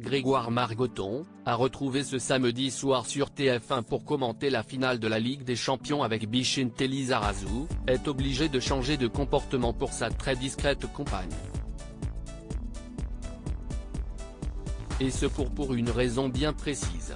Grégoire Margoton, a retrouvé ce samedi soir sur TF1 pour commenter la finale de la Ligue des Champions avec Bichente Lizarazu, est obligé de changer de comportement pour sa très discrète compagne. Et ce pour une raison bien précise.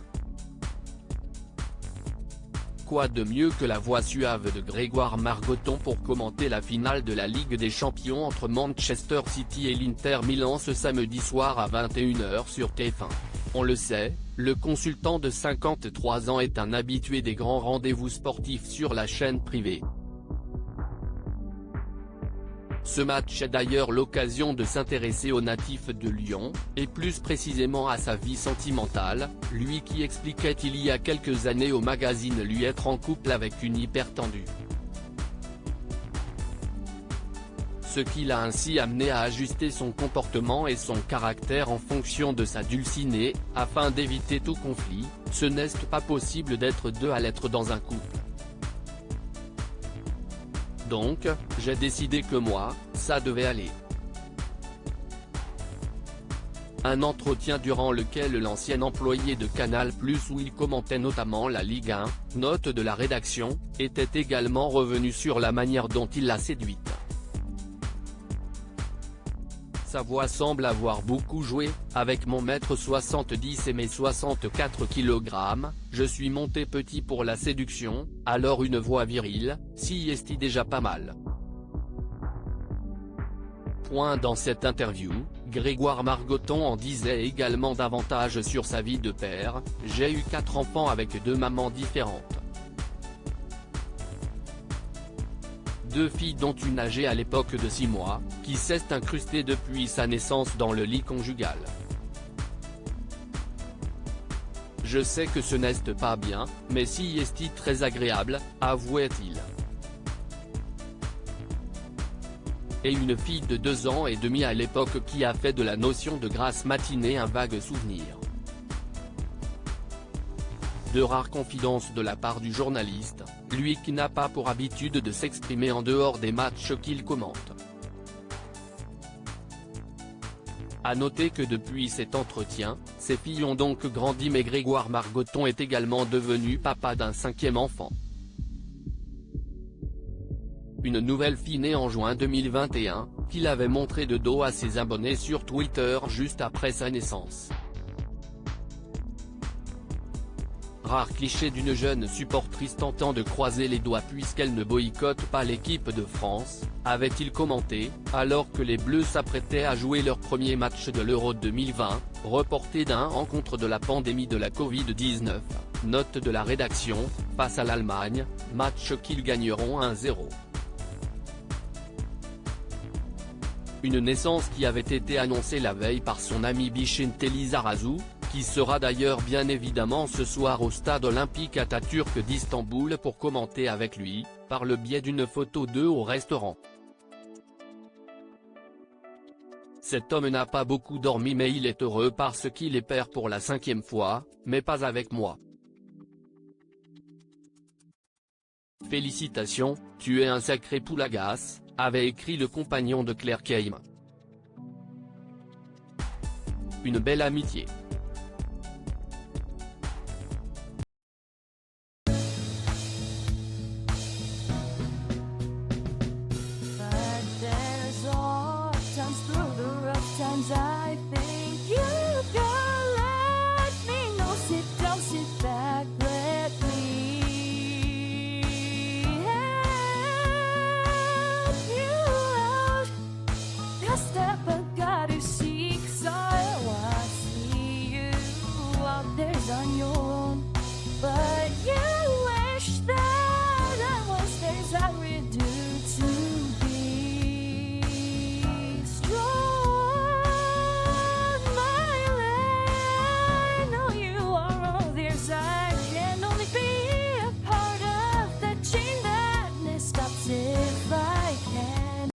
Quoi de mieux que la voix suave de Grégoire Margoton pour commenter la finale de la Ligue des Champions entre Manchester City et l'Inter Milan ce samedi soir à 21 h sur TF1. On le sait, le consultant de 53 ans est un habitué des grands rendez-vous sportifs sur la chaîne privée. Ce match est d'ailleurs l'occasion de s'intéresser au natif de Lyon, et plus précisément à sa vie sentimentale, lui qui expliquait il y a quelques années au magazine lui être en couple avec une hyper tendue. Ce qui l'a ainsi amené à ajuster son comportement et son caractère en fonction de sa dulcinée, afin d'éviter tout conflit. Ce n'est pas possible d'être deux à l'être dans un couple. Donc, j'ai décidé que moi, ça devait aller. Un entretien durant lequel l'ancien employé de Canal+, où il commentait notamment la Ligue 1, note de la rédaction, était également revenu sur la manière dont il l'a séduite. Sa voix semble avoir beaucoup joué, avec mon 1m70 et mes 64 kg, je suis monté petit pour la séduction, alors une voix virile, si est déjà pas mal. Dans cette interview, Grégoire Margoton en disait également davantage sur sa vie de père. J'ai eu 4 enfants avec 2 mamans différentes. 2 filles dont une âgée à l'époque de 6 mois, qui s'est incrustée depuis sa naissance dans le lit conjugal. Je sais que ce n'est pas bien, mais si est très agréable, avouait-il. Et une fille de 2 ans et demi à l'époque qui a fait de la notion de grasse matinée un vague souvenir. De rares confidences de la part du journaliste, lui qui n'a pas pour habitude de s'exprimer en dehors des matchs qu'il commente. A noter que depuis cet entretien, ses filles ont donc grandi mais Grégoire Margoton est également devenu papa d'un 5e enfant. Une nouvelle fille née en juin 2021, qu'il avait montré de dos à ses abonnés sur Twitter juste après sa naissance. Rare cliché d'une jeune supportrice tentant de croiser les doigts puisqu'elle ne boycotte pas l'équipe de France, avait-il commenté, alors que les Bleus s'apprêtaient à jouer leur premier match de l'Euro 2020, reporté d'un an contre de la pandémie de la Covid-19, note de la rédaction, face à l'Allemagne, match qu'ils gagneront 1-0. Une naissance qui avait été annoncée la veille par son ami Bichente Lizarazu, qui sera d'ailleurs bien évidemment ce soir au stade olympique Atatürk d'Istanbul pour commenter avec lui, par le biais d'une photo d'eux au restaurant. Cet homme n'a pas beaucoup dormi mais il est heureux parce qu'il est père pour la 5e fois, mais pas avec moi. Félicitations, tu es un sacré poulagasse, avait écrit le compagnon de Claire Keim. Une belle amitié. I think you can let me know. Sit down, sit back, let me help you out. The step I gotta seek, so I see you out there's on your